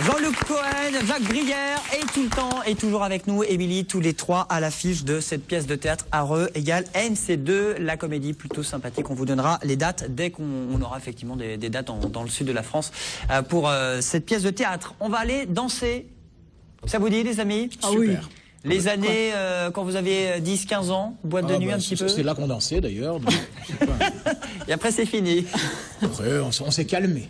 Jean-Luc Cohen, Jacques Brière et tout le temps et toujours avec nous, Émilie, tous les trois à l'affiche de cette pièce de théâtre Areux égale MC2, la comédie plutôt sympathique. On vous donnera les dates dès qu'on aura effectivement des dates dans le sud de la France pour cette pièce de théâtre. On va aller danser. Ça vous dit, les amis? Ah oui. Super. Les années, quand vous aviez 10-15 ans, boîte de nuit un petit peu. C'est là qu'on dansait d'ailleurs. Et après c'est fini. Après, on s'est calmé.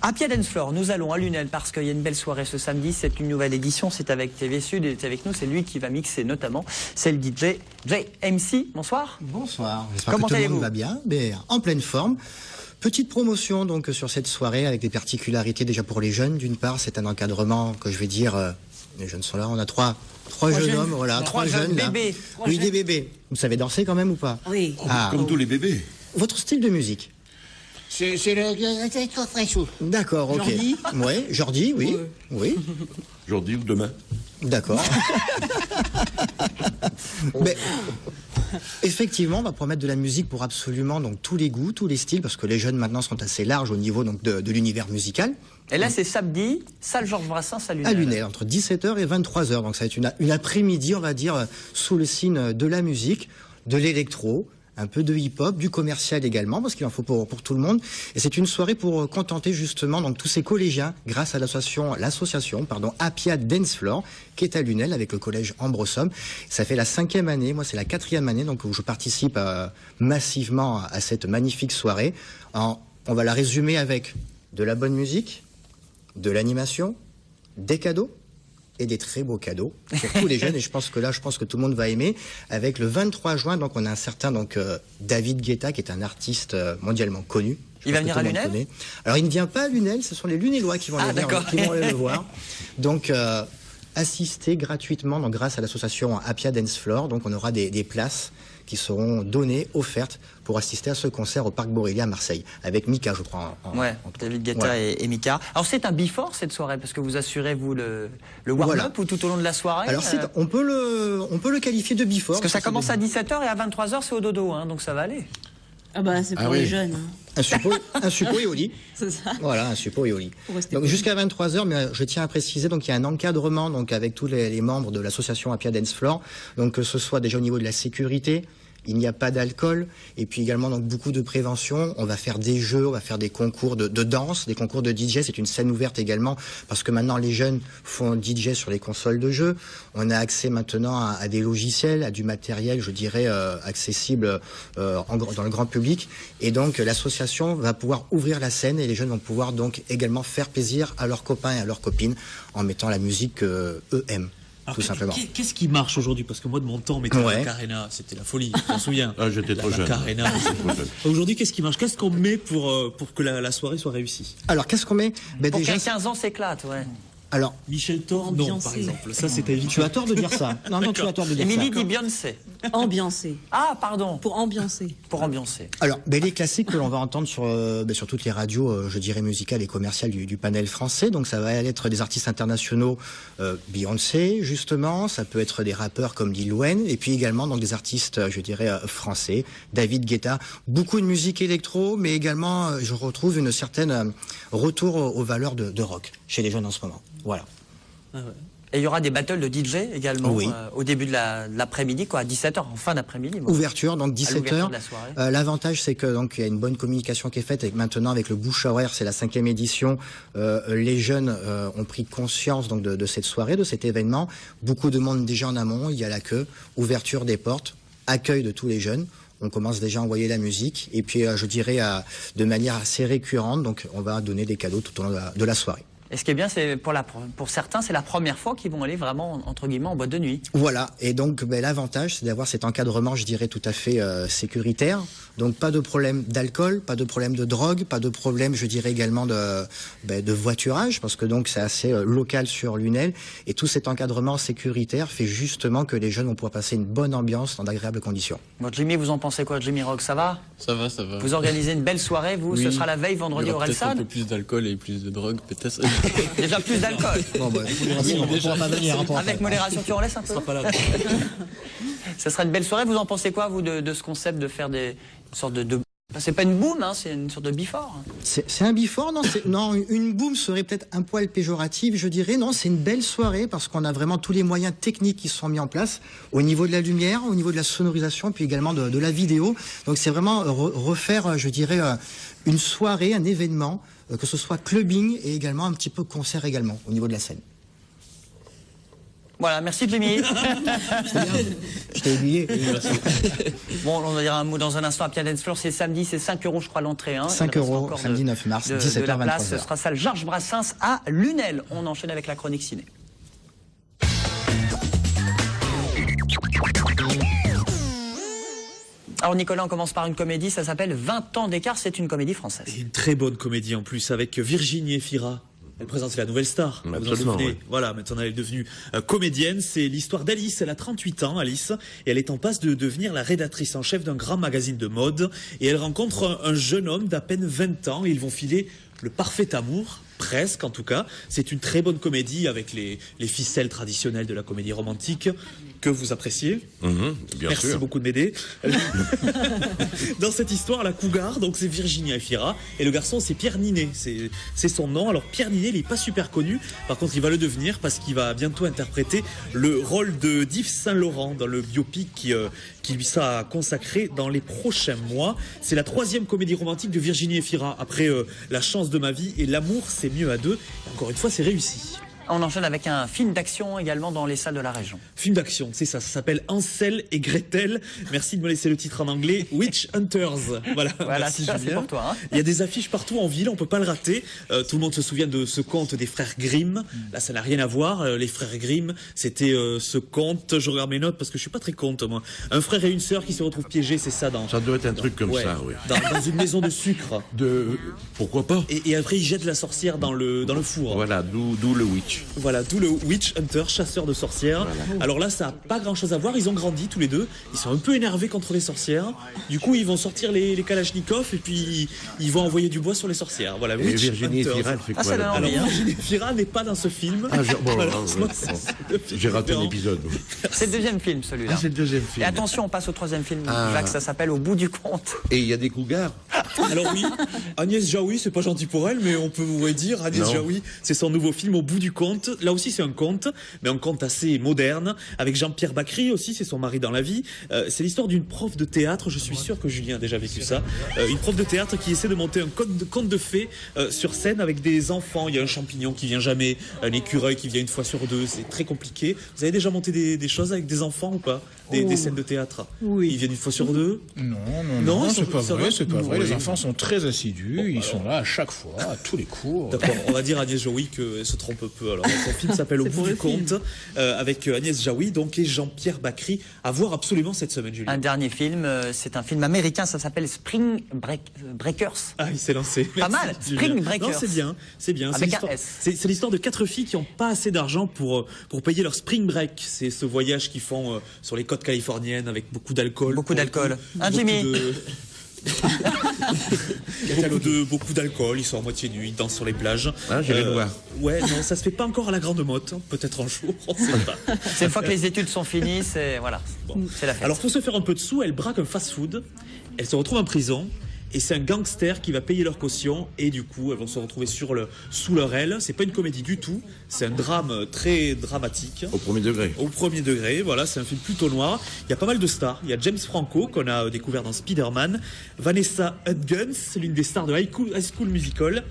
À Pied Dance Floor, nous allons à Lunel parce qu'il y a une belle soirée ce samedi. C'est une nouvelle édition, c'est avec TV Sud et c'est avec nous. C'est lui qui va mixer notamment. C'est le DJ JMC. Bonsoir. Bonsoir. J'espère Comment que tout le allez-vous? monde va bien, mais en pleine forme. Petite promotion donc sur cette soirée avec des particularités déjà pour les jeunes. D'une part, c'est un encadrement que je vais dire. Les jeunes sont là. On a trois jeunes hommes, voilà, trois jeunes là. bébés. Oui, des bébés. Vous savez danser quand même ou pas? Oui. Ah, Comme tous les bébés. votre style de musique? C'est le très chaud. D'accord, ok. Jordi? Oui, Jordi, oui. Ouais. Oui, Aujourd'hui ou demain. d'accord. Mais effectivement, on va promettre de la musique pour absolument donc tous les goûts, tous les styles, parce que les jeunes maintenant sont assez larges au niveau donc de l'univers musical. Et là c'est samedi, salle Georges Brassens à Lunel. À Lunel, entre 17h et 23h. Donc ça va être une après-midi, on va dire, sous le signe de la musique, de l'électro, un peu de hip-hop, du commercial également, parce qu'il en faut pour tout le monde. Et c'est une soirée pour contenter justement donc tous ces collégiens, grâce à l'association Appia Dance Floor, qui est à Lunel avec le collège Ambrossum. Ça fait la 5e année, moi c'est la 4e année, donc où je participe massivement à cette magnifique soirée. On va la résumer avec de la bonne musique, de l'animation, des cadeaux et des très beaux cadeaux pour tous les jeunes. Et je pense que tout le monde va aimer. Avec le 23 juin, donc on a un certain David Guetta qui est un artiste mondialement connu. Il va venir à Lunel? Alors il ne vient pas à Lunel, ce sont les Lunélois qui vont aller le voir. Donc assister gratuitement, donc grâce à l'association Appia Dance Floor. Donc on aura des places qui seront données, offertes pour assister à ce concert au Parc Borély à Marseille, avec Mika, je crois. David Guetta Ouais. et Mika. Alors c'est un before cette soirée, parce que vous assurez vous le warm-up Voilà. ou tout au long de la soirée? Alors on peut le qualifier de before. Parce que ça commence à 17h et à 23h c'est au dodo, hein, donc ça va aller. Ah bah c'est pour oui. les jeunes. Un suppôt et au lit. C'est ça. Voilà, un suppôt et au lit. Pour rester Donc poli. jusqu'à 23h, mais je tiens à préciser, donc il y a un encadrement donc avec tous les membres de l'association Appia Dance Floor, donc que ce soit déjà au niveau de la sécurité. Il n'y a pas d'alcool, et puis également donc beaucoup de prévention. On va faire des jeux, on va faire des concours de danse, des concours de DJ. C'est une scène ouverte également, parce que maintenant les jeunes font DJ sur les consoles de jeux. On a accès maintenant à des logiciels, à du matériel, je dirais, accessible dans le grand public. Et donc l'association va pouvoir ouvrir la scène, et les jeunes vont pouvoir donc également faire plaisir à leurs copains et à leurs copines en mettant la musique qu'eux aiment. Alors, Tout simplement. Qu'est-ce qui marche aujourd'hui? Parce que moi, de mon temps, mettait Ouais. la Carena, c'était la folie, je m'en souviens. Ah, j'étais trop jeune. Carena. Aujourd'hui, qu'est-ce qui marche? Qu'est-ce qu'on met pour que la soirée soit réussie? Alors qu'est-ce qu'on met? Pour Déjà, qu'un 15 ans s'éclate, ouais. alors Michel Thor, non, Ambiancé. par exemple. Ça, c'était évident. tu as tort de dire ça. Non, tu as tort de dire Émilie ça. dit Beyoncé. Ambiancé. Ah, pardon, Pour ambiancer. pour ambiancer. Alors, les classiques que l'on va entendre sur toutes les radios, je dirais musicales et commerciales du panel français. Donc, ça va être des artistes internationaux, Beyoncé, justement. Ça peut être des rappeurs comme Lil Wayne. Et puis également, donc, des artistes, je dirais, français. David Guetta. Beaucoup de musique électro, mais également, je retrouve une certaine retour aux valeurs de rock chez les jeunes en ce moment. Voilà. Ah ouais. Et il y aura des battles de DJ également Oui. au début de l'après-midi, quoi, à 17h, en fin d'après-midi. moi. Ouverture, donc À l'ouverture 17h. de la soirée. L'avantage, c'est que donc il y a une bonne communication qui est faite. Et maintenant, avec le bouche à oreille, c'est la 5e édition. Les jeunes ont pris conscience donc de cette soirée, de cet événement. Beaucoup de monde déjà en amont. Il y a la queue, ouverture des portes, accueil de tous les jeunes. On commence déjà à envoyer la musique. Et puis, je dirais, de manière assez récurrente. Donc, on va donner des cadeaux tout au long de la soirée. Et ce qui est bien, c'est pour certains, c'est la première fois qu'ils vont aller vraiment, entre guillemets, en boîte de nuit. Voilà, et donc l'avantage, c'est d'avoir cet encadrement, je dirais, tout à fait sécuritaire. Donc pas de problème d'alcool, pas de problème de drogue, pas de problème, je dirais également de voiturage, parce que donc c'est assez local sur Lunel. Et tout cet encadrement sécuritaire fait justement que les jeunes vont pouvoir passer une bonne ambiance dans d'agréables conditions. Bon, Jimmy, vous en pensez quoi, Jimmy Rock? Ça va? Ça va, ça va. Vous organisez une belle soirée, vous? Oui. Ce sera la veille, vendredi Il y au aura peut-être un Relsan? peu plus d'alcool et plus de drogue, peut-être. Déjà plus d'alcool. Bon, on pourra pas venir, hein, pour Avec après. modération, tu en laisses un peu? Ça sera pas là. Ça sera une belle soirée. Vous en pensez quoi, vous, de ce concept de faire une sorte de C'est pas une boom, hein, c'est une sorte de before. C'est un before, non, non, une boom serait peut-être un poil péjoratif, je dirais. Non, c'est une belle soirée parce qu'on a vraiment tous les moyens techniques qui sont mis en place au niveau de la lumière, au niveau de la sonorisation, puis également de la vidéo. Donc c'est vraiment refaire, je dirais, une soirée, un événement, que ce soit clubbing et également un petit peu concert également au niveau de la scène. Voilà, merci Jimmy. Je t'ai oublié. Bon, on va dire un mot dans un instant à Piano Dance Floor. C'est samedi, c'est 5 € je crois l'entrée. Hein. 5 €, samedi 9 mars, 17h, de la place, 23h. ce sera salle Georges Brassens à Lunel. On enchaîne avec la chronique ciné. Alors Nicolas, on commence par une comédie, ça s'appelle 20 ans d'écart, c'est une comédie française. Et une très bonne comédie en plus, avec Virginie Efira. Elle présente la nouvelle star. Vous en Absolument, souvenez. oui. Voilà, maintenant elle est devenue comédienne. C'est l'histoire d'Alice. Elle a 38 ans, Alice, et elle est en passe de devenir la rédactrice en chef d'un grand magazine de mode. Et elle rencontre un jeune homme d'à peine 20 ans, et ils vont filer le parfait amour. Presque, en tout cas. C'est une très bonne comédie avec les ficelles traditionnelles de la comédie romantique que vous appréciez. Bien Merci sûr. beaucoup de m'aider. Dans cette histoire, la cougar, donc c'est Virginie Efira, et le garçon c'est Pierre Ninet, c'est son nom. Alors Pierre Ninet, il est pas super connu, par contre il va le devenir parce qu'il va bientôt interpréter le rôle de d'Yves Saint-Laurent dans le biopic qui lui sera consacré dans les prochains mois. C'est la 3e comédie romantique de Virginie Efira, après La chance de ma vie et L'amour c'est mieux à deux. Et encore une fois, c'est réussi. On enchaîne avec un film d'action également dans les salles de la région. Film d'action, c'est ça s'appelle Hansel et Gretel. Merci de me laisser le titre en anglais. Witch Hunters. Voilà, merci ça c'est Julien. pour toi. Hein. Il y a des affiches partout en ville, on peut pas le rater. Tout le monde se souvient de ce conte des frères Grimm. Là, ça n'a rien à voir. Les frères Grimm, c'était ce conte. Je regarde mes notes parce que je suis pas très conte, moi. Un frère et une sœur qui se retrouvent piégés, c'est ça dans. Ça doit être un truc comme ouais, ça, oui. Dans une maison de sucre. Pourquoi pas? Et après, ils jettent la sorcière dans le four. Voilà, d'où le witch. Voilà, d'où le Witch Hunter, chasseur de sorcières. Voilà. Alors là, ça n'a pas grand chose à voir. Ils ont grandi tous les deux. Ils sont un peu énervés contre les sorcières. Du coup, ils vont sortir les Kalachnikov et puis ils vont envoyer du bois sur les sorcières. Voilà, Et Witch Virginie Hunters. Efira, elle fait quoi ça donne là-dedans? envie. Alors, Virginie Efira n'est pas dans ce film. Ah, bon, Malheureusement, bon. c'est J'ai raté un différent. épisode. C'est le deuxième film celui-là. Ah, c'est le deuxième Et film. attention, on passe au troisième film. Ah. Jacques, ça s'appelle Au bout du compte. Et il y a des cougars. Alors oui, Agnès Jaoui, c'est pas gentil pour elle, mais on peut vous dire, Agnès Non. Jaoui, c'est son nouveau film Au bout du compte. Là aussi, c'est un conte, mais un conte assez moderne, avec Jean-Pierre Bacry aussi, c'est son mari dans la vie. C'est l'histoire d'une prof de théâtre, je suis sûr que Julien a déjà vécu ça, une prof de théâtre qui essaie de monter un conte de fées sur scène avec des enfants. Il y a un champignon qui vient jamais, un écureuil qui vient une fois sur deux, c'est très compliqué. Vous avez déjà monté des choses avec des enfants ou pas, des scènes de théâtre? Oui. Ils viennent une fois sur deux? Non, Non, c'est pas ça vrai, va. c'est pas vrai. Oui. Les enfants sont très assidus, ils sont là à chaque fois, à tous les cours. D'accord, on va dire Agnès Jaoui qu'elle se trompe peu. Alors, son film s'appelle Au C'est bout pour du le film. compte, avec Agnès Jaoui donc, et Jean-Pierre Bacry, à voir absolument cette semaine, Julien. Un dernier film, c'est un film américain, ça s'appelle Spring Breakers. Ah, il s'est lancé. Pas Merci, mal, Julien. Spring Breakers. Non, c'est bien, c'est bien. Avec C'est un l'histoire- S. C'est l'histoire de 4 filles qui n'ont pas assez d'argent pour payer leur spring break. C'est ce voyage qu'ils font sur les côtes californiennes avec beaucoup d'alcool. Beaucoup d'alcool. Hein, Beaucoup Jimmy de- beaucoup d'alcool, ils sont à moitié nus, ils dansent sur les plages. Ah, j'irai le voir. Ouais, non, ça se fait pas encore à la grande motte, hein. Peut-être un jour, on sait pas. C'est une fois que les études sont finies, c'est voilà, c'est la fête. Alors pour se faire un peu de sous, elle braque un fast-food, elle se retrouve en prison. Et c'est un gangster qui va payer leur caution et du coup elles vont se retrouver sous leur aile. C'est pas une comédie du tout, c'est un drame très dramatique. Au premier degré. Au premier degré, voilà, c'est un film plutôt noir. Il y a pas mal de stars. Il y a James Franco qu'on a découvert dans Spider-Man, Vanessa Hudgens, l'une des stars de High School Musical.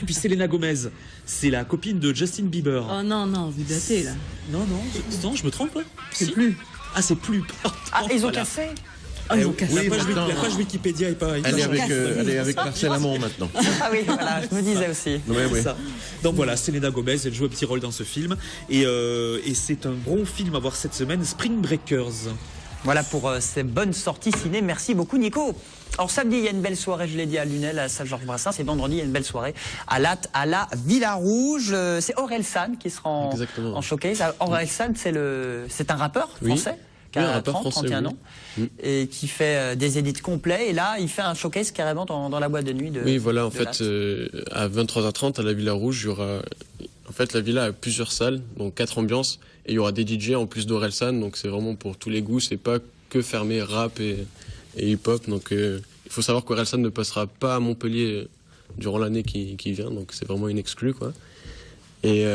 Et puis Selena Gomez, c'est la copine de Justin Bieber. Oh non, non, vous datez là. Non, je me trompe. C'est Si. plus. Ah, c'est plus. Pardon, Ah, ils ont voilà. cassé. Oh, ils ont cassé. La page, maintenant. la page Wikipédia est pas. Elle est avec, casse. elle est avec Marcel Amont maintenant. Ah oui, voilà, je me disais aussi. Oui, C'est oui. ça. Donc voilà, Selena Gomez, elle joue un petit rôle dans ce film. Et c'est un bon film à voir cette semaine, Spring Breakers. Voilà pour ces bonnes sorties ciné. Merci beaucoup, Nico. Alors samedi, il y a une belle soirée, je l'ai dit, à Lunel, à salle Georges Brassens. Et vendredi, il y a une belle soirée à la Villa Rouge. C'est Aurel San qui sera Exactement. en showcase. Aurel San, c'est un rappeur Oui. français qui Oui, un a rappeur 30, français, 31 oui. ans et qui fait des édits complets. Et là, il fait un showcase carrément dans la boîte de nuit de Oui, voilà, en de fait, Latte. à 23h30, à la Villa Rouge, il y aura... En fait, la Villa a plusieurs salles, donc 4 ambiances, et il y aura des DJ en plus d'Orelsan, donc c'est vraiment pour tous les goûts, c'est pas que fermé rap et hip-hop, donc il faut savoir qu'Orelsan ne passera pas à Montpellier durant l'année qui vient, donc c'est vraiment une exclue, quoi. Et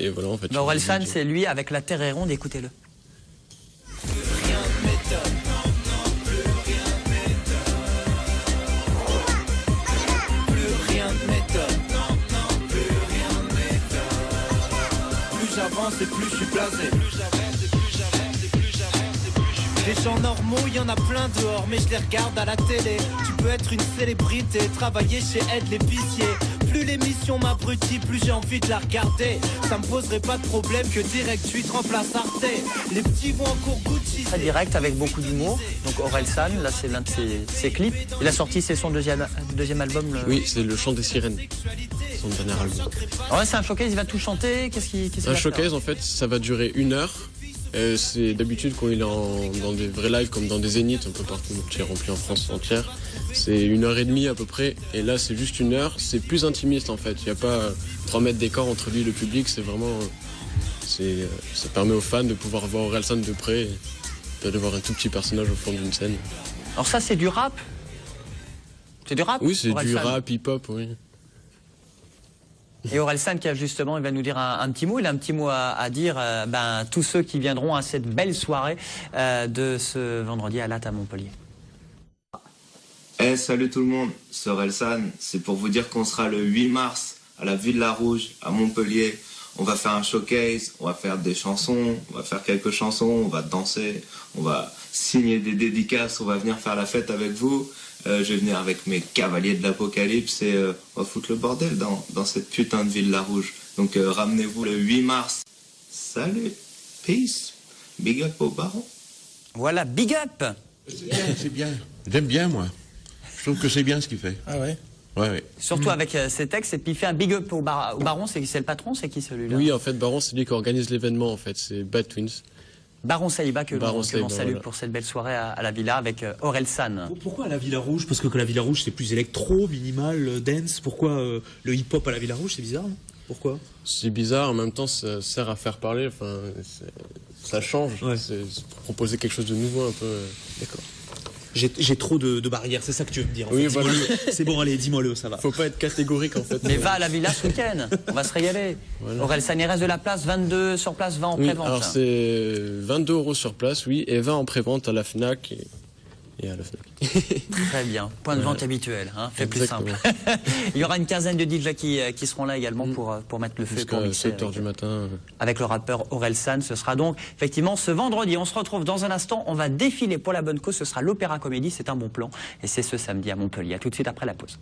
voilà, en fait. Orelsan, c'est lui avec La Terre est ronde, écoutez-le. Et plus je suis blasé. Les gens normaux, il y en a plein dehors, mais je les regarde à la télé. Tu peux être une célébrité, travailler chez Ed l'épicier. Plus l'émission m'abrutit, plus j'ai envie de la regarder. Ça me poserait pas de problème que direct tu te remplaces Arte. Les petits vont en cours Gucci. Très direct, avec beaucoup d'humour. Donc Orelsan, là c'est l'un de ses clips. Il a sorti, c'est son deuxième album. Oui, c'est Le Chant des Sirènes, son dernier album. Ouais, c'est un showcase, il va tout chanter. Qu'est-ce qu'il va Un faire showcase, en fait, ça va durer 1 heure. C'est d'habitude quand il est dans des vrais lives, comme dans des zéniths un peu partout, qui est rempli en France entière. C'est 1h30 à peu près, et là c'est juste 1 heure. C'est plus intimiste en fait. Il n'y a pas 3 mètres d'écart entre lui et le public. C'est vraiment, ça permet aux fans de pouvoir voir Orelsan de près, et de voir un tout petit personnage au fond d'une scène. Alors ça, c'est du rap. C'est du rap. Oui, c'est du Orelsan. rap, hip-hop, oui. Et Orelsan qui a justement, il va nous dire un petit mot. Il a un petit mot à dire tous ceux qui viendront à cette belle soirée de ce vendredi à Latte à Montpellier. Salut tout le monde, c'est Orelsan. C'est pour vous dire qu'on sera le 8 mars à la Villa Rouge à Montpellier. On va faire un showcase, on va faire des chansons, on va faire quelques chansons, on va danser, on va signer des dédicaces, on va venir faire la fête avec vous. Je vais venir avec mes cavaliers de l'apocalypse et on va foutre le bordel dans cette putain de Villa Rouge. Donc ramenez-vous le 8 mars. Salut, peace, big up au baron. Voilà, big up. C'est bien. J'aime bien, moi. Je trouve que c'est bien ce qu'il fait. Ah ouais. Ouais. Surtout avec ses textes, et puis il fait un big up au Baron, c'est le patron, c'est qui celui-là? Oui, en fait, Baron, c'est lui qui organise l'événement, en fait. C'est Bad Twins. Baron Saïba que l'on salue voilà. pour cette belle soirée à la Villa avec Orelsan. Pourquoi à la Villa Rouge? Parce que la Villa Rouge c'est plus électro, minimal, dance. Pourquoi le hip-hop à la Villa Rouge? C'est bizarre, non? Pourquoi? C'est bizarre, en même temps, ça sert à faire parler. Enfin, ça change. Ouais. C'est pour proposer quelque chose de nouveau, un peu. D'accord. J'ai trop de barrières, c'est ça que tu veux me dire. En Oui, fait. voilà. C'est bon, allez, dis-moi-le, ça va. Faut pas être catégorique, en fait. Mais va à la Villa ce week-end, on va se régaler. Voilà. Orelsan, il reste de la place, 22 sur place, 20 en Oui, prévente. alors c'est 22 € sur place, oui, et 20 en prévente à la FNAC et à la FNAC. Très bien, point de vente habituel, hein, fait plus simple. Exactement. Il y aura une quinzaine de DJ qui seront là également pour mettre le feu, pour Jusqu'à mixer 7 h du matin. avec le rappeur Orelsan. Ce sera donc effectivement ce vendredi. On se retrouve dans un instant, on va défiler pour la bonne cause, ce sera l'Opéra Comédie, c'est un bon plan. Et c'est ce samedi à Montpellier. À tout de suite après la pause.